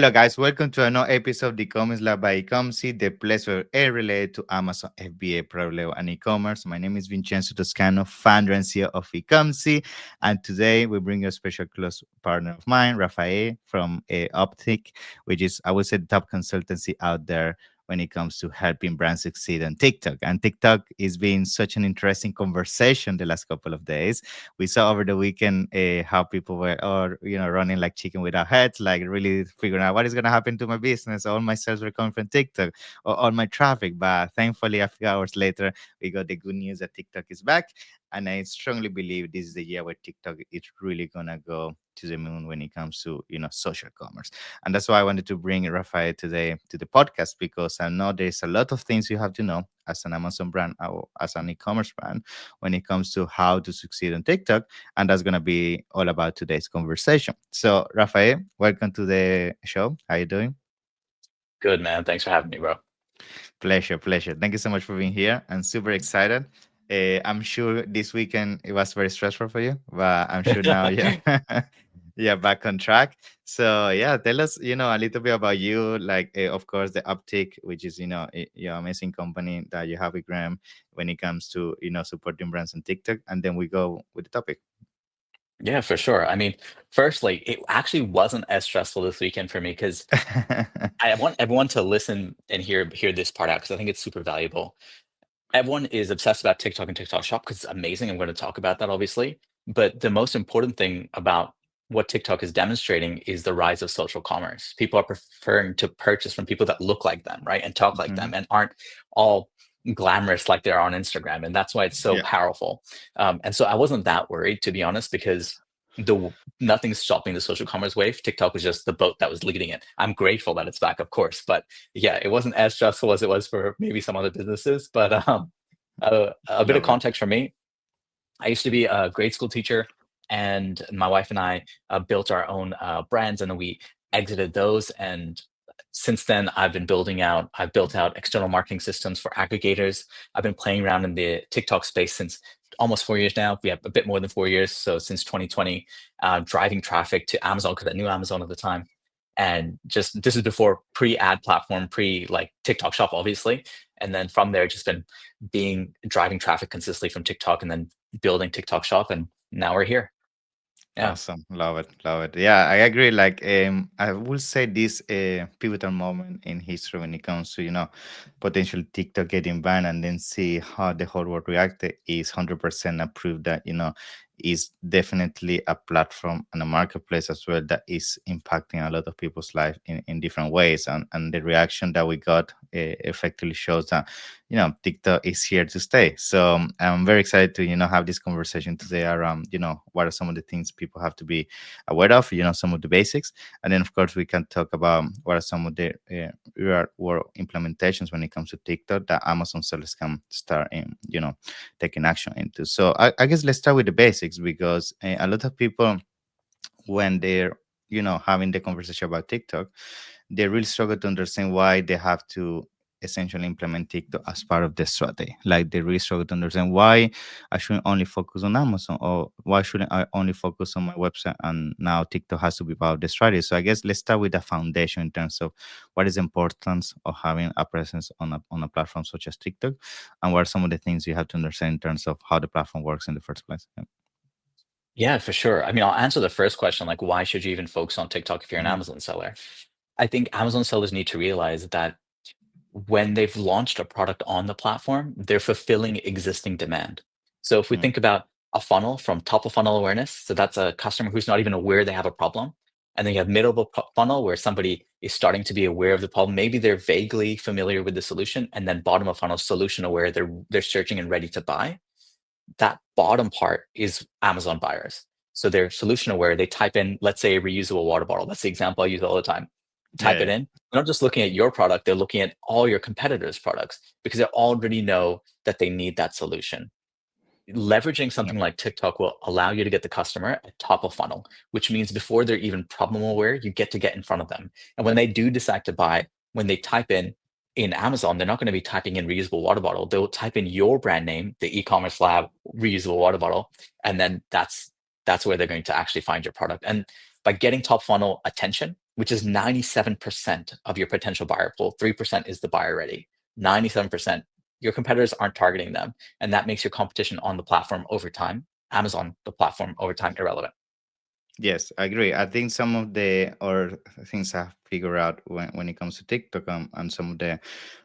Hello, guys. Welcome to another episode of the Commerce Lab by Ecomcy, the place where it related to Amazon FBA, private label, and e-commerce. My name is Vincenzo Toscano, founder and CEO of Ecomcy, and today we bring you a special close partner of mine, Rafay from Optic, which is, I would say, the top consultancy out there when it comes to helping brands succeed on TikTok. And TikTok is being such an interesting conversation the last couple of days. We saw over the weekend how people were or running like chicken without heads, like really figuring out what is going to happen to my business. All my sales were coming from TikTok or all my traffic, but thankfully a few hours later we got the good news that TikTok is back, and I strongly believe this is the year where TikTok is really going to go to the moon when it comes to social commerce. And that's why I wanted to bring Rafael today to the podcast, because I know there's a lot of things you have to know as an Amazon brand or as an e-commerce brand when it comes to how to succeed on TikTok. And that's going to be all about today's conversation. So, Rafael, welcome to the show. How you doing? Good, man. Thanks for having me, bro. Pleasure, pleasure. Thank you so much for being here. I'm super excited. I'm sure this weekend it was very stressful for you, but I'm sure now, yeah, yeah, back on track. So, yeah, tell us, a little bit about you. Like, of course, the Uptick, which is, your amazing company that you have with Graham when it comes to, supporting brands on TikTok, and then we go with the topic. Yeah, for sure. I mean, firstly, it actually wasn't as stressful this weekend for me because I want everyone to listen and hear this part out because I think it's super valuable. Everyone is obsessed about TikTok and TikTok Shop because it's amazing. I'm going to talk about that, obviously. But the most important thing about what TikTok is demonstrating is the rise of social commerce. People are preferring to purchase from people that look like them, right? And talk like Mhm. them and aren't all glamorous like they are on Instagram. And that's why it's so Yeah. powerful. And so I wasn't that worried, to be honest, because nothing's stopping the social commerce wave. TikTok was just the boat that was leading it. I'm grateful that it's back, of course, but yeah, it wasn't as stressful as it was for maybe some other businesses. But a bit of Love it. context for me: I used to be a grade school teacher, and my wife and I built our own brands, and then we exited those. And since then, I've built out external marketing systems for aggregators. I've been playing around in the TikTok space since almost 4 years now. We have a bit more than 4 years, so since 2020, driving traffic to Amazon because I knew Amazon at the time. And just this is before pre-ad platform, pre like TikTok Shop, obviously. And then from there, just been being driving traffic consistently from TikTok, and then building TikTok Shop, and now we're here. Yeah. Awesome. Love it. Love it. Yeah, I agree. Like, I will say this pivotal moment in history when it comes to, potential TikTok getting banned and then see how the whole world reacted is 100% a proof that, is definitely a platform and a marketplace as well that is impacting a lot of people's life in different ways. And the reaction that we got effectively shows that, TikTok is here to stay. So I'm very excited to, have this conversation today around, what are some of the things people have to be aware of, some of the basics. And then, of course, we can talk about what are some of the real world implementations when it comes to TikTok that Amazon sellers can start in, taking action into. So I guess let's start with the basics, because a lot of people, when they're, having the conversation about TikTok, they really struggle to understand why they have to essentially implement TikTok as part of their strategy. Like, they really struggle to understand why I shouldn't only focus on Amazon, or why shouldn't I only focus on my website, and now TikTok has to be part of the strategy. So I guess let's start with the foundation in terms of what is the importance of having a presence on a platform such as TikTok, and what are some of the things you have to understand in terms of how the platform works in the first place. Yeah. Yeah, for sure. I mean, I'll answer the first question, like, why should you even focus on TikTok if you're an Mhm. Amazon seller? I think Amazon sellers need to realize that when they've launched a product on the platform, they're fulfilling existing demand. So if we Mm. think about a funnel from top of funnel awareness, so that's a customer who's not even aware they have a problem. And then you have middle of a funnel where somebody is starting to be aware of the problem. Maybe they're vaguely familiar with the solution, and then bottom of funnel solution aware, they're searching and ready to buy. That bottom part is Amazon buyers. So they're solution aware. They type in, let's say, a reusable water bottle. That's the example I use all the time. Yeah, Type it yeah. in. They're not just looking at your product, they're looking at all your competitors' products because they already know that they need that solution. Leveraging Yeah. something like TikTok will allow you to get the customer at top of funnel, which means before they're even problem aware, you get in front of them. And when they do decide to buy, when they type in Amazon, they're not going to be typing in reusable water bottle. They'll type in your brand name, the e-commerce lab reusable water bottle, and then that's where they're going to actually find your product. And by getting top funnel attention, which is 97% of your potential buyer pool. 3% is the buyer ready. 97%. Your competitors aren't targeting them, and that makes your competition on the platform over time, Amazon, the platform over time, irrelevant. Yes, I agree. I think some of the other things I've figured out when it comes to TikTok, and some of the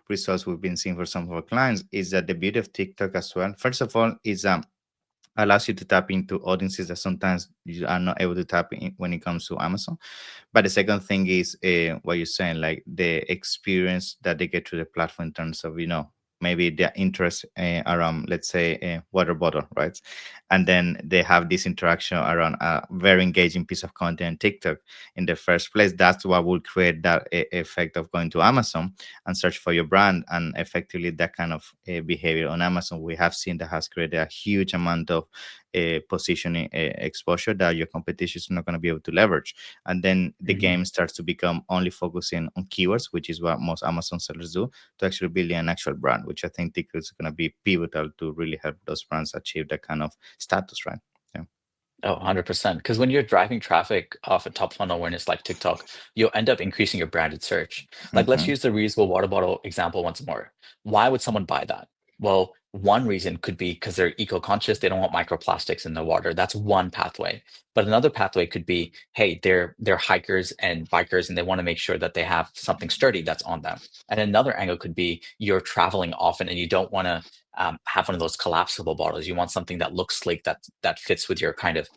results we've been seeing for some of our clients is that the beauty of TikTok as well. First of all, is allows you to tap into audiences that sometimes you are not able to tap in when it comes to Amazon. But the second thing is what you're saying, like the experience that they get to the platform in terms of, maybe their interest around, let's say, a water bottle, right? And then they have this interaction around a very engaging piece of content on TikTok in the first place. That's what will create that effect of going to Amazon and search for your brand. And effectively, that kind of behavior on Amazon, we have seen that has created a huge amount of positioning exposure that your competition is not going to be able to leverage. And then the Mhm. game starts to become only focusing on keywords, which is what most Amazon sellers do, to actually building an actual brand, which I think TikTok is going to be pivotal to really help those brands achieve that kind of status, right? Yeah. Oh, 100%. Because when you're driving traffic off a top funnel awareness like TikTok, you'll end up increasing your branded search. Like, let's Hmm. use the reusable water bottle example once more. Why would someone buy that? Well, one reason could be because they're eco-conscious, they don't want microplastics in the water. That's one pathway. But another pathway could be, hey, they're hikers and bikers and they want to make sure that they have something sturdy that's on them. And another angle could be you're traveling often and you don't want to have one of those collapsible bottles. You want something that looks sleek, that fits with your kind of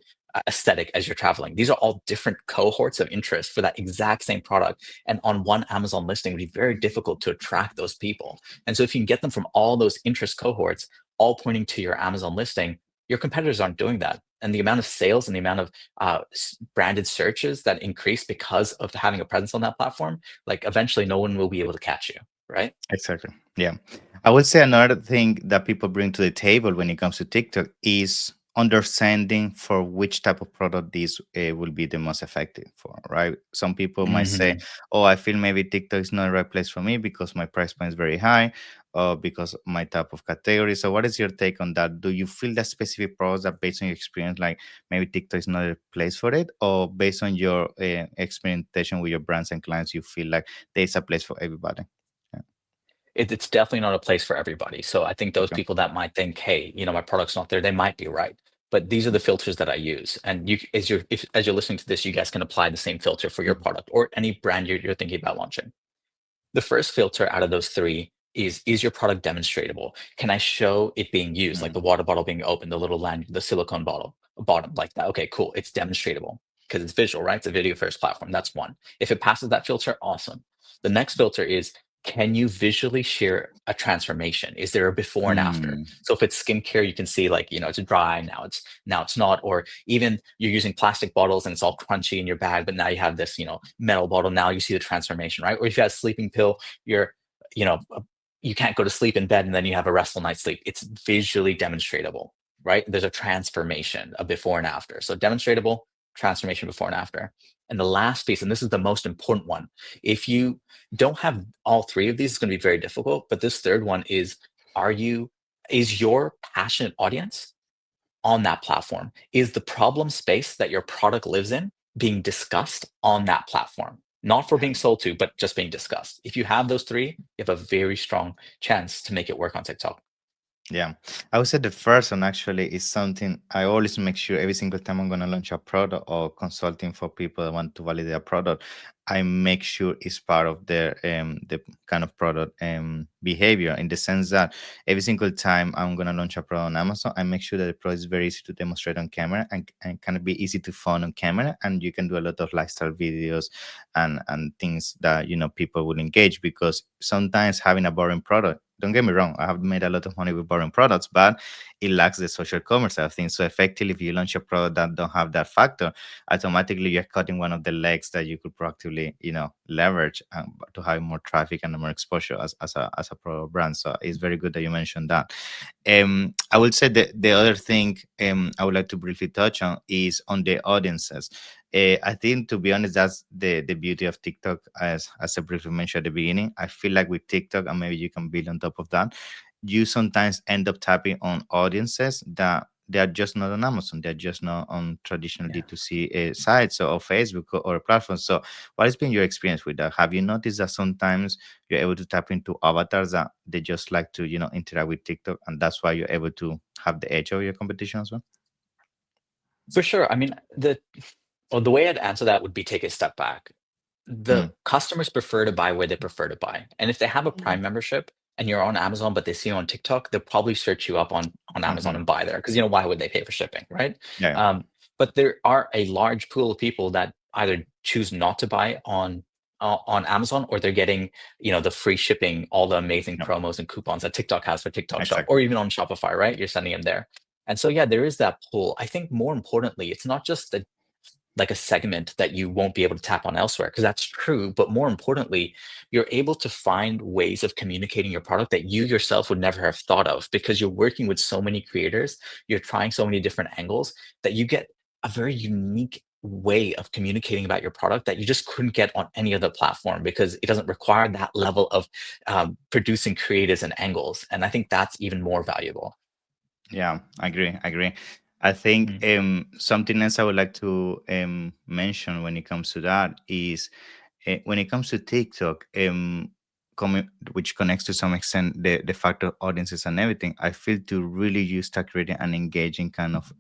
aesthetic as you're traveling. These are all different cohorts of interest for that exact same product. And on one Amazon listing, it would be very difficult to attract those people. And so if you can get them from all those interest cohorts, all pointing to your Amazon listing, your competitors aren't doing that. And the amount of sales and the amount of branded searches that increase because of having a presence on that platform, like eventually no one will be able to catch you, right? Exactly. Yeah. I would say another thing that people bring to the table when it comes to TikTok is understanding for which type of product this will be the most effective for, right? Some people might say, Mhm. oh, I feel maybe TikTok is not the right place for me because my price point is very high or because my type of category. So, what is your take on that? Do you feel that specific products that based on your experience, like maybe TikTok is not a place for it, or based on your experimentation with your brands and clients, you feel like there's a place for everybody? Yeah. It's definitely not a place for everybody. So I think those Okay. people that might think, "Hey, my product's not there," they might be right. But these are the filters that I use. And as you're listening to this, you guys can apply the same filter for your Mhm. product or any brand you're thinking about launching. The first filter out of those three is your product demonstratable? Can I show it being used, like Mm. the water bottle being opened, the little lanyard, the silicone bottle bottom like that? Okay, cool. It's demonstratable because it's visual, right? It's a video first platform. That's one. If it passes that filter, awesome. The next filter is, can you visually share a transformation? Is there a before and after? Mm. So if it's skincare, you can see like, it's dry, now it's not, or even you're using plastic bottles and it's all crunchy in your bag, but now you have this, metal bottle. Now you see the transformation, right? Or if you have a sleeping pill, you're, you know, you can't go to sleep in bed and then you have a restful night's sleep. It's visually demonstratable, right? There's a transformation, a before and after. So demonstratable, transformation before and after. And the last piece, and this is the most important one, if you don't have all three of these, it's going to be very difficult. But this third one is, are you, is your passionate audience on that platform? Is the problem space that your product lives in being discussed on that platform? Not for being sold to, but just being discussed. If you have those three, you have a very strong chance to make it work on TikTok. Yeah, I would say the first one actually is something I always make sure every single time I'm going to launch a product or consulting for people that want to validate a product, I make sure it's part of their the kind of product behavior, in the sense that every single time I'm going to launch a product on Amazon, I make sure that the product is very easy to demonstrate on camera and kind of be easy to phone on camera, and you can do a lot of lifestyle videos and things that people will engage, because sometimes having a boring product, don't get me wrong, I have made a lot of money with boring products, but it lacks the social commerce side of things. So effectively, if you launch a product that don't have that factor, automatically you're cutting one of the legs that you could proactively, leverage to have more traffic and more exposure as a product brand. So it's very good that you mentioned that. I would say that the other thing I would like to briefly touch on is on the audiences. I think, to be honest, that's the beauty of TikTok. As I briefly mentioned at the beginning, I feel like with TikTok, and maybe you can build on top of that, you sometimes end up tapping on audiences that they are just not on Amazon. They're just not on traditional Yeah. D2C sites or Facebook or platforms. So, what has been your experience with that? Have you noticed that sometimes you're able to tap into avatars that they just like to, interact with TikTok, and that's why you're able to have the edge over your competition as well? For sure. I mean, the way I'd answer that would be take a step back. The Mm, customers prefer to buy where they prefer to buy. And if they have a Prime membership and you're on Amazon, but they see you on TikTok, they'll probably search you up on Amazon mm-hmm. and buy there because why would they pay for shipping, right? Yeah, Um, but there are a large pool of people that either choose not to buy on Amazon, or they're getting the free shipping, all the amazing yeah, promos and coupons that TikTok has for TikTok Shop, exactly. or even on Shopify, right? You're sending them there. And so yeah, there is that pool. I think more importantly, it's not just the like a segment that you won't be able to tap on elsewhere, because that's true, but more importantly, you're able to find ways of communicating your product that you yourself would never have thought of, because you're working with so many creators, you're trying so many different angles, that you get a very unique way of communicating about your product that you just couldn't get on any other platform, because it doesn't require that level of producing creatives and angles, and I think that's even more valuable. Yeah, I agree. I agree. I think Mm. something else I would like to mention when it comes to that is when it comes to TikTok, which connects to some extent the fact of audiences and everything. I feel to really you start creating an engaging kind of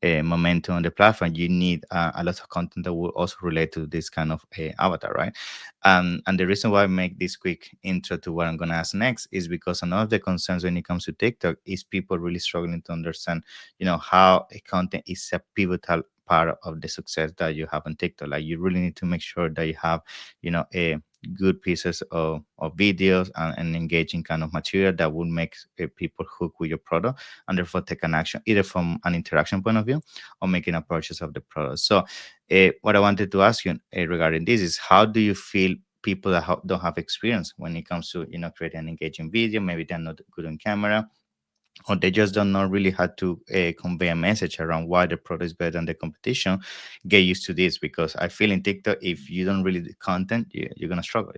momentum on the platform, you need a lot of content that will also relate to this kind of avatar, right? And the reason why I make this quick intro to what I'm going to ask next is because another of the concerns when it comes to TikTok is people really struggling to understand, how a content is a pivotal part of the success that you have on TikTok. Like you really need to make sure that you have, a good pieces of videos and engaging kind of material that will make people hook with your product and therefore take an action either from an interaction point of view or making a purchase of the product. So what I wanted to ask you regarding this is how do you feel people that don't have experience when it comes to creating an engaging video? Maybe they're not good on camera, or they just don't know really how to convey a message around why the product is better than the competition. Get used to this, because I feel in TikTok, if you don't really do content, you're gonna struggle.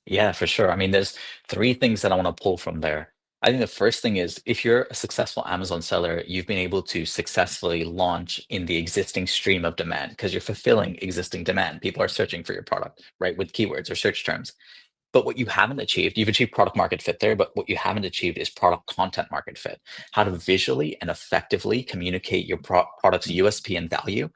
Yeah, for sure. I mean, there's three things that I want to pull from there. I think the first thing is, if you're a successful Amazon seller, you've been able to successfully launch in the existing stream of demand because you're fulfilling existing demand. People are searching for your product, right, with keywords or search terms. But what you haven't achieved, you've achieved product market fit there, but what you haven't achieved is product content market fit. How to visually and effectively communicate your product's USP and value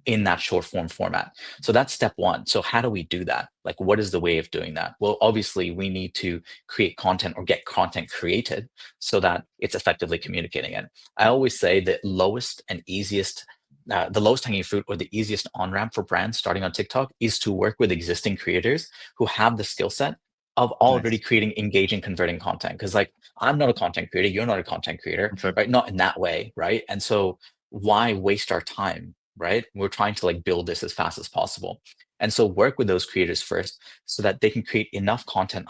in that short form format. So that's step one. So how do we do that? Like, what is the way of doing that? Well, obviously, we need to create content or get content created so that it's effectively communicating it. I always say that the lowest hanging fruit or the easiest on ramp for brands starting on TikTok is to work with existing creators who have the skill set of already Nice. creating engaging, converting content. Because, like, I'm not a content creator, you're not a content creator, Perfect. right? Not in that way, right? And so, why waste our time, right? We're trying to like build this as fast as possible. And so work with those creators first so that they can create enough content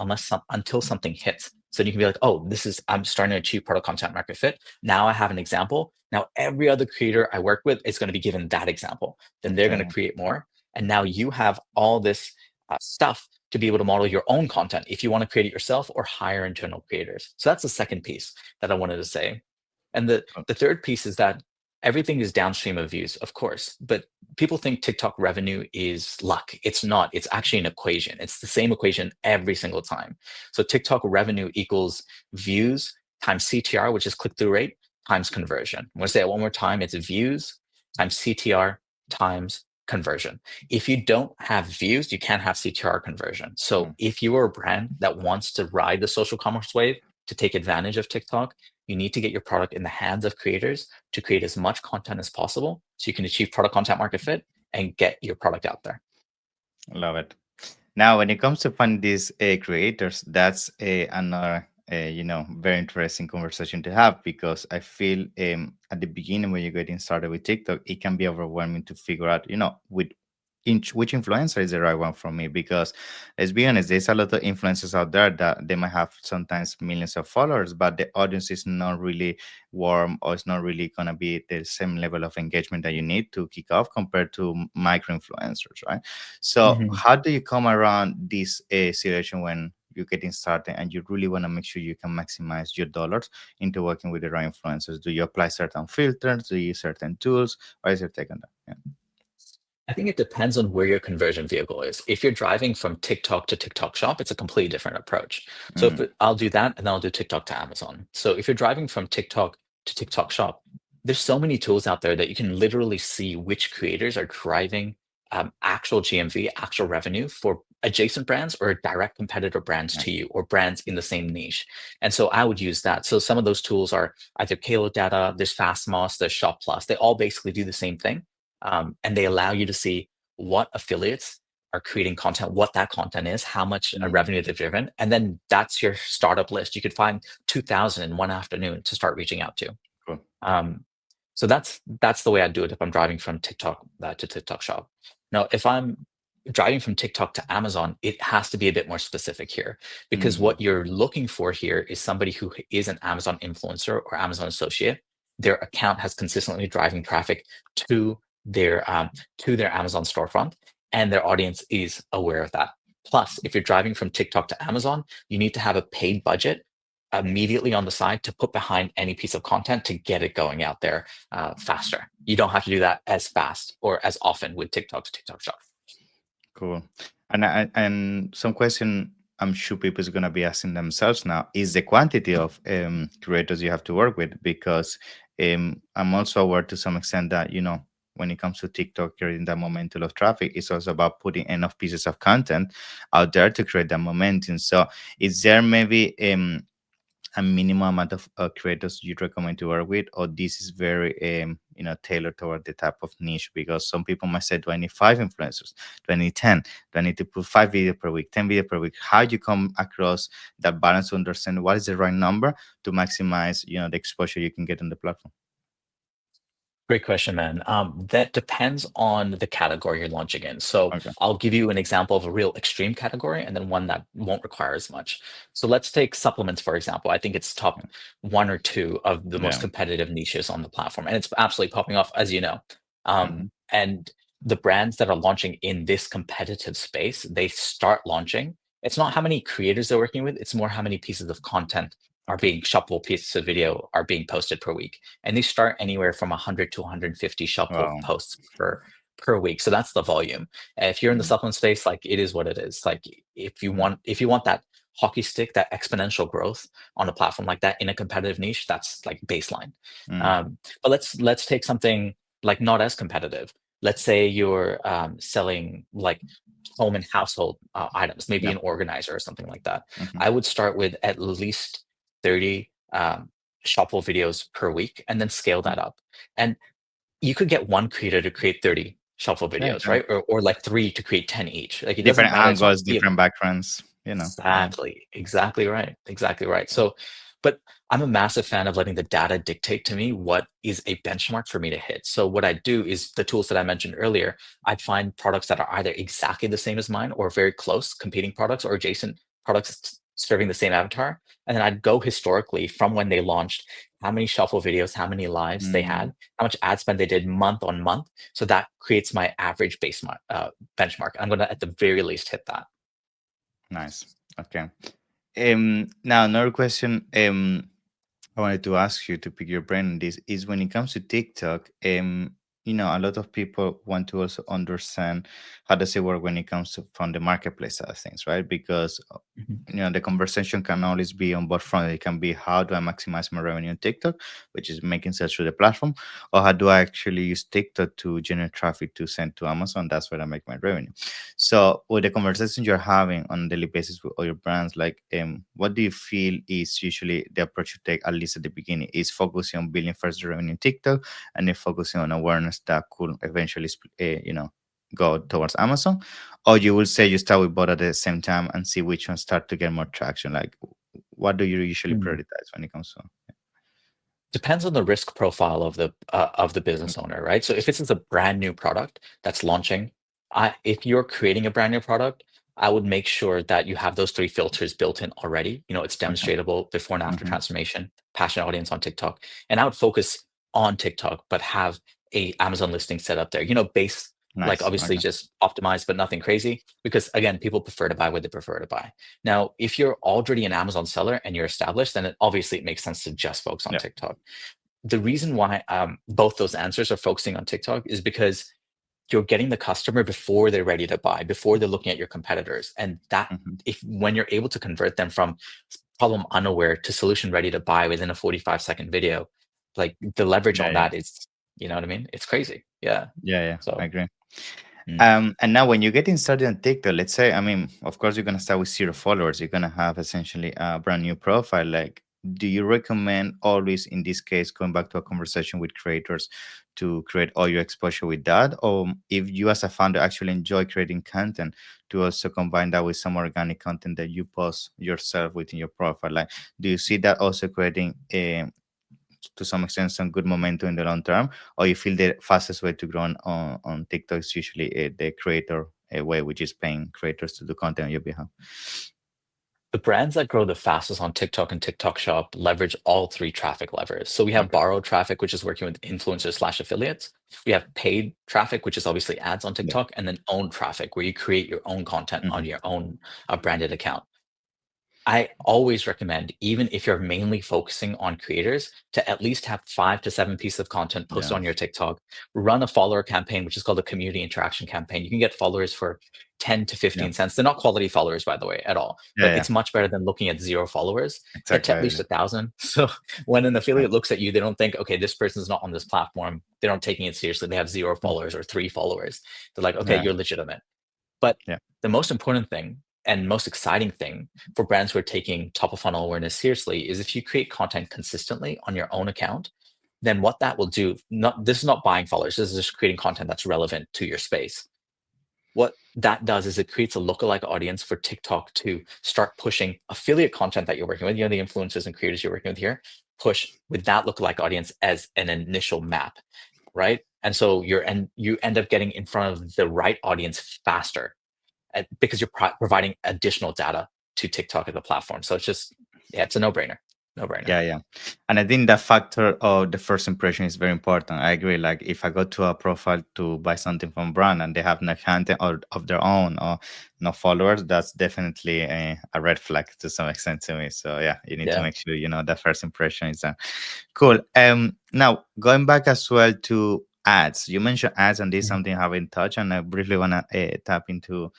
until something hits. So you can be like, oh, I'm starting to achieve product content market fit. Now I have an example. Now every other creator I work with is going to be given that example. Then they're going to Okay. create more. And now you have all this stuff to be able to model your own content if you want to create it yourself or hire internal creators. So that's the second piece that I wanted to say. And the third piece is that everything is downstream of views, of course, but people think TikTok revenue is luck. It's not. It's actually an equation. It's the same equation every single time. So TikTok revenue equals views times CTR, which is click-through rate, times conversion. I'm going to say it one more time. It's views times CTR times conversion. If you don't have views, you can't have CTR conversion. So Mm. if you are a brand that wants to ride the social commerce wave to take advantage of TikTok, you need to get your product in the hands of creators to create as much content as possible so you can achieve product content market fit and get your product out there. Love it. Now, when it comes to finding these creators, that's another, very interesting conversation to have, because I feel at the beginning when you're getting started with TikTok, it can be overwhelming to figure out, with which influencer is the right one for me. Because let's be honest, there's a lot of influencers out there that they might have sometimes millions of followers, but the audience is not really warm, or it's not really going to be the same level of engagement that you need to kick off compared to micro influencers, right? So Mhm. how do you come around this situation when you're getting started and you really want to make sure you can maximize your dollars into working with the right influencers? Do you apply certain filters? Do you use certain tools? What is your take on that? I think it depends on where your conversion vehicle is. If you're driving from TikTok to TikTok Shop, it's a completely different approach. So Yeah. I'll do that, and then I'll do TikTok to Amazon. So if you're driving from TikTok to TikTok Shop, there's so many tools out there that you can literally see which creators are driving actual GMV, actual revenue for adjacent brands or direct competitor brands Yeah. to you, or brands in the same niche. And so I would use that. So some of those tools are either Kalo Data, there's Fastmoss, there's Shop Plus. They all basically do the same thing, and they allow you to see what affiliates are creating content, what that content is, how much Mm, revenue they've driven, and then that's your startup list. You could find 2,000 in one afternoon to start reaching out to. cool. Um, so that's the way I do it if I'm driving from TikTok to TikTok Shop. Now, if I'm driving from TikTok to Amazon, it has to be a bit more specific here, because Mm, what you're looking for here is somebody who is an Amazon influencer or Amazon associate. Their account has consistently driving traffic to their Amazon storefront, and their audience is aware of that. Plus, if you're driving from TikTok to Amazon, you need to have a paid budget immediately on the side to put behind any piece of content to get it going out there faster. You don't have to do that as fast or as often with TikTok to TikTok Shop. cool. And some question I'm sure people is gonna be asking themselves now is the quantity of creators you have to work with, because I'm also aware to some extent that when it comes to TikTok creating that momentum of traffic, it's also about putting enough pieces of content out there to create that momentum. So is there maybe a minimum amount of creators you recommend to work with, or this is very tailored toward the type of niche? Because some people might say, do I need 5 influencers, do I need 10, do I need to put 5 videos per week, 10 videos per week? How do you come across that balance to understand what is the right number to maximize the exposure you can get on the platform? Great question, man. That depends on the category you're launching in. So Okay. I'll give you an example of a real extreme category and then one that won't require as much. So let's take supplements, for example. I think it's top one or two of the most Yeah. competitive niches on the platform, and it's absolutely popping off, as you know. Hmm. And the brands that are launching in this competitive space, they start launching. It's not how many creators they're working with, it's more how many pieces of content are Okay. being shoppable pieces of video are being posted per week, and they start anywhere from 100 to 150 shelfable Wow. posts per week. So that's the volume. And if you're in the Mm, supplement space, like, it is what it is. Like, if you want that hockey stick, that exponential growth on a platform like that in a competitive niche, that's like baseline. mm, But let's take something like not as competitive. Let's say you're selling like home and household items, maybe yeah. an organizer or something like that. Hmm. I would start with at least 30 shoppable videos per week and then scale that up. And you could get one creator to create 30 shuffle Yeah. videos, Yeah. right? Or like three to create 10 each. Like, it doesn't Different matter. It's not angles, be a different backgrounds. Yeah. Exactly. Exactly right. Exactly right. So, but I'm a massive fan of letting the data dictate to me what is a benchmark for me to hit. So what I do is the tools that I mentioned earlier, I'd find products that are either exactly the same as mine or very close competing products or adjacent products serving the same avatar. And then I'd go historically from when they launched, how many shuffle videos, how many lives they Mm, had, how much ad spend they did month on month. So that creates my average benchmark. I'm going to, at the very least, hit that. nice. Okay. Now another question I wanted to ask you to pick your brain on this is when it comes to TikTok, a lot of people want to also understand how does it work when it comes to from the marketplace side of things, right? Because Mhm. the conversation can always be on both fronts. It can be how do I maximize my revenue on TikTok, which is making sales through the platform, or how do I actually use TikTok to generate traffic to send to Amazon? That's where I make my revenue. So with the conversation you're having on a daily basis with all your brands, like what do you feel is usually the approach you take, at least at the beginning? Is focusing on building first the revenue in TikTok and then focusing on awareness that could eventually go towards Amazon? Or you will say you start with both at the same time and see which one start to get more traction? Like what do you usually Mm. prioritize when it comes to? Depends on the risk profile of the business Okay. owner, right? So if it's a brand new product that's launching, if you're creating a brand new product, I would make sure that you have those three filters built in already. It's Okay. demonstratable before and after Hmm. transformation, passionate audience on TikTok, and I would focus on TikTok, but have a Amazon listing set up there. Like Nice. obviously Okay. just optimized, but nothing crazy. Because again, people prefer to buy what they prefer to buy. Now, if you're already an Amazon seller and you're established, then obviously it makes sense to just focus on Yeah. TikTok. The reason why both those answers are focusing on TikTok is because you're getting the customer before they're ready to buy, before they're looking at your competitors. And that, Hmm. if when you're able to convert them from problem unaware to solution ready to buy within a 45-second video, like the leverage Yeah. on Yeah. that is, you know what I mean? It's crazy. Yeah. Yeah. Yeah. I So, agree. mm. And now when you're getting started on TikTok, let's say, I mean, of course, you're gonna start with 0 followers. You're gonna have essentially a brand new profile. Like, do you recommend always, in this case, going back to a conversation with creators, to create all your exposure with that, or if you as a founder actually enjoy creating content, to also combine that with some organic content that you post yourself within your profile? Like, do you see that also creating to some extent some good momentum in the long term, or you feel the fastest way to grow on TikTok is usually the creator way, which is paying creators to do content on your behalf? The brands that grow the fastest on TikTok and TikTok Shop leverage all three traffic levers. So we have Okay. borrowed traffic, which is working with influencers slash affiliates. We have paid traffic, which is obviously ads on Yeah. TikTok, and then owned traffic, where you create your own content on Hmm. your own branded account. I always recommend, even if you're mainly focusing on creators, to at least have 5 to 7 pieces of content posted Yeah. on your TikTok. Run a follower campaign, which is called a community interaction campaign. You can get followers for 10 to Yeah. 15 cents. They're not quality followers, by the way, at all, Yeah. but Yeah. it's much better than looking at 0 followers. Get to Exactly. at least 1,000. So when an Yeah. affiliate looks at you, they don't think, okay, this person's not on this platform. They're not taking it seriously. They have 0 followers or 3 followers. They're like, okay, Yeah. you're legitimate. But Yeah. the most important thing and most exciting thing for brands who are taking top of funnel awareness seriously is if you create content consistently on your own account, then what that will do, not this is not buying followers, this is just creating content that's relevant to your space. What that does is it creates a lookalike audience for TikTok to start pushing affiliate content that you're working with, the influencers and creators you're working with here, push with that lookalike audience as an initial map, right? And so you end up getting in front of the right audience faster, because you're providing additional data to TikTok as a platform. So it's just, yeah, it's a no-brainer. No-brainer. Yeah, yeah. And I think that factor of the first impression is very important. I agree. Like, if I go to a profile to buy something from brand and they have no content or of their own or no followers, that's definitely a red flag to some extent to me. So yeah, you need to Yeah. make sure that first impression is cool. Now going back as well to ads. You mentioned ads, and this is Mhm. something I haven't touched, and I briefly wanna tap into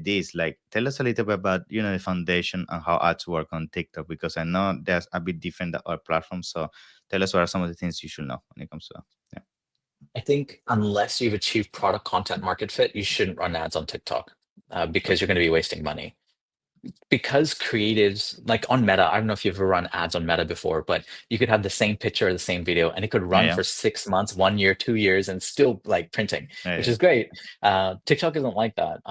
this. Like, tell us a little bit about the foundation and how ads work on TikTok, because I know there's a bit different than other platforms. So tell us what are some of the things you should know when it comes to that. I think unless you've achieved product content market fit, you shouldn't run ads on TikTok, Yeah. because you're going to be wasting money. Because creatives, like on Meta, I don't know if you've ever run ads on Meta before, but you could have the same picture, the same video, and it could Yeah. run Yeah. for 6 months, 1 year, 2 years, and still like printing, Yeah. which Yeah. is great. TikTok isn't like that.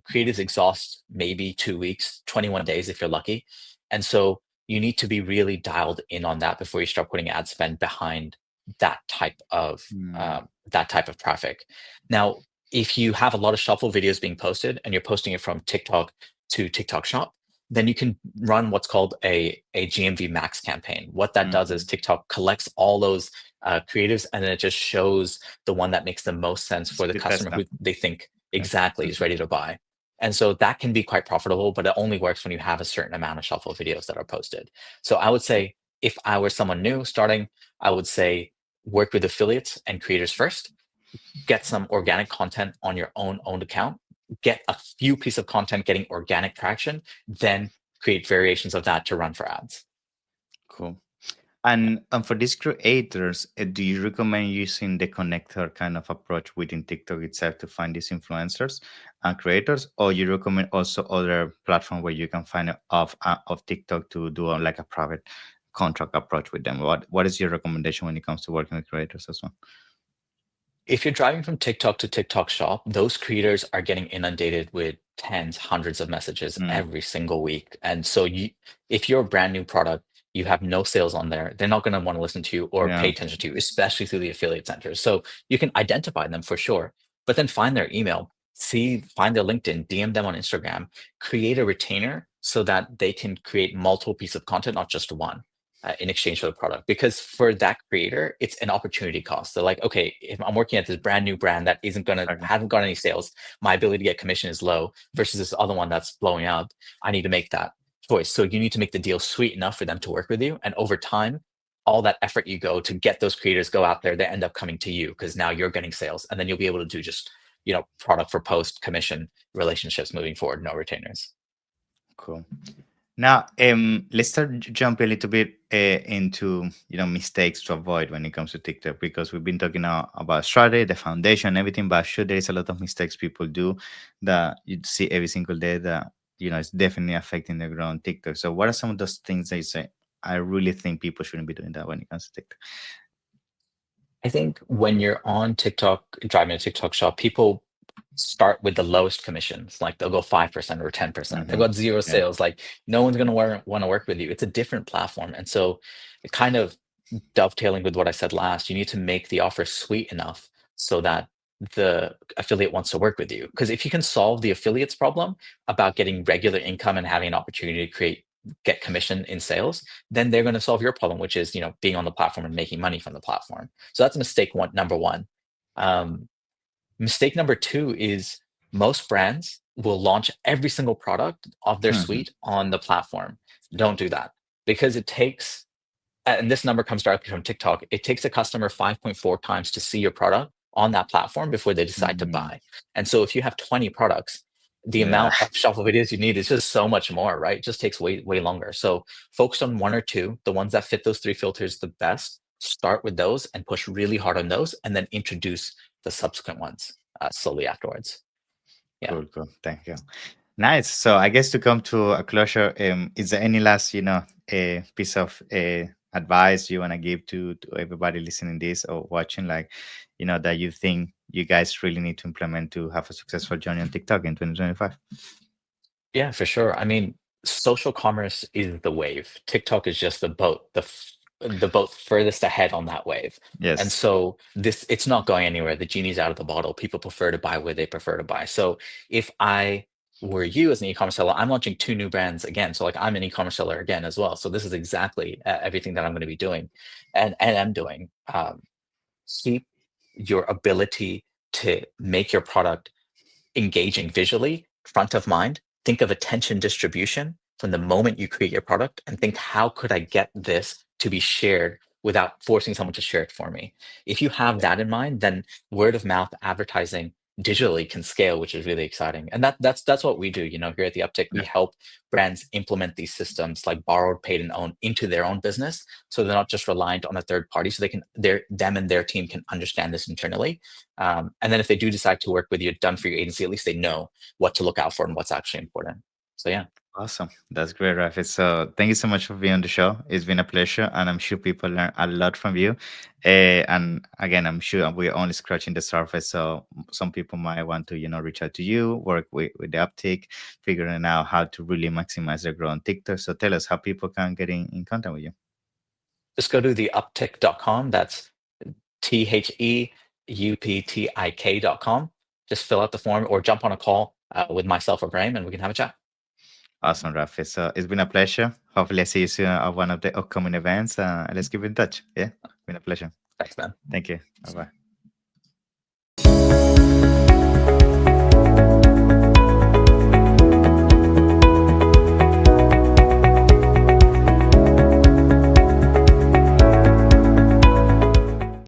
Creatives exhaust maybe 2 weeks, 21 days if you're lucky. And so you need to be really dialed in on that before you start putting ad spend behind that type of Mm, traffic. Now, if you have a lot of shuffle videos being posted and you're posting it from TikTok to TikTok Shop, then you can run what's called a GMV max campaign. What that does is mhm. TikTok collects all those creatives, and then it just shows the one that makes the most sense for the Speed test customer who them. they think Yeah. exactly is Mhm. ready to buy. And so that can be quite profitable, but it only works when you have a certain amount of shuffle videos that are posted. So I would say, if I were someone new starting, I would say work with affiliates and creators first, get some organic content on your own owned account, get a few pieces of content getting organic traction, then create variations of that to run for ads. Cool. And for these creators, do you recommend using the connector kind of approach within TikTok itself to find these influencers and creators, or you recommend also other platform where you can find it of TikTok to do like a private contract approach with them? What is your recommendation when it comes to working with creators as well? If you're driving from TikTok to TikTok Shop, those creators are getting inundated with tens, hundreds of messages Mm, every single week. And so if you're a brand new product, you have no sales on there, they're not going to want to listen to you or pay yeah. attention to you, especially through the affiliate centers. So you can identify them for sure, but then find their email, find their LinkedIn, DM them on Instagram, create a retainer so that they can create multiple pieces of content, not just one. in exchange for the product. Because for that creator, it's an opportunity cost. They're like, okay, if I'm working at this brand new brand that isn't gonna Okay. haven't got any sales, my ability to get commission is low versus this other one that's blowing up. I need to make that choice. So you need to make the deal sweet enough for them to work with you. And over time, all that effort you go to get those creators go out there, they end up coming to you because now you're getting sales. And then you'll be able to do just, product for post commission relationships moving forward, no retainers. Cool. Now, let's start jump a little bit into mistakes to avoid when it comes to TikTok, because we've been talking now about strategy, the foundation, everything. But sure, there is a lot of mistakes people do that you see every single day that it's definitely affecting the growth on TikTok. So, what are some of those things that you say? I really think people shouldn't be doing that when it comes to TikTok. I think when you're on TikTok, driving a TikTok shop, people start with the lowest commissions. Like they'll go 5% or 10%. They've Hmm. got zero Yeah. sales. Like no one's gonna want to work with you. It's a different platform. And so it kind of dovetailing with what I said last, you need to make the offer sweet enough so that the affiliate wants to work with you. Because if you can solve the affiliate's problem about getting regular income and having an opportunity to get commission in sales, then they're going to solve your problem, which is being on the platform and making money from the platform. So that's mistake number one. Um, Mistake number two is most brands will launch every single product of their Hmm. suite on the platform. Don't do that because it takes, and this number comes directly from TikTok, it takes a customer 5.4 times to see your product on that platform before they decide to Hmm. buy. And so if you have 20 products, the Yeah. amount of shelf videos you need is just so much more, right? It just takes way, way longer. So focus on one or two, the ones that fit those three filters the best. Start with those and push really hard on those, and then introduce the subsequent ones slowly afterwards. Yeah. Cool. Cool. Thank you. Nice. So I guess to come to a closure, is there any last, a piece of advice you want to give to everybody listening this or watching, like, that you think you guys really need to implement to have a successful journey on TikTok in 2025? Yeah, for sure. I mean, social commerce is the wave. TikTok is just the boat, the boat furthest ahead on that wave. And Yes. so it's not going anywhere. The genie's out of the bottle. People prefer to buy where they prefer to buy. So if I were you as an e-commerce seller, I'm launching two new brands again. So like I'm an e-commerce seller again as well. So this is exactly everything that I'm going to be doing and am doing. Keep your ability to make your product engaging visually, front of mind, think of attention distribution from the moment you create your product and think, how could I get this to be shared without forcing someone to share it for me? If you have Yeah. that in mind, then word of mouth advertising digitally can scale, which is really exciting. And that's what we do. Here at the Uptick, we Yeah. help brands implement these systems like borrowed, paid, and owned into their own business. So they're not just reliant on a third party. So them and their team can understand this internally, and then if they do decide to work with you, done for your agency, at least they know what to look out for and what's actually important. So yeah, Awesome. That's great, Rafi. So thank you so much for being on the show. It's been a pleasure, and I'm sure people learn a lot from you. And again, I'm sure we're only scratching the surface. So some people might want to, reach out to you, work with the uptake, figuring out how to really maximize their growth on TikTok. So tell us how people can get in contact with you. just go to theuptick.com. That's THEUPTIK.com. Just fill out the form or jump on a call with myself or Graham and we can have a chat. Awesome, Rafi. So it's been a pleasure. Hopefully, I see you soon at one of the upcoming events. Let's keep in touch. Yeah, been a pleasure. Thanks, man. Thank you. Bye bye.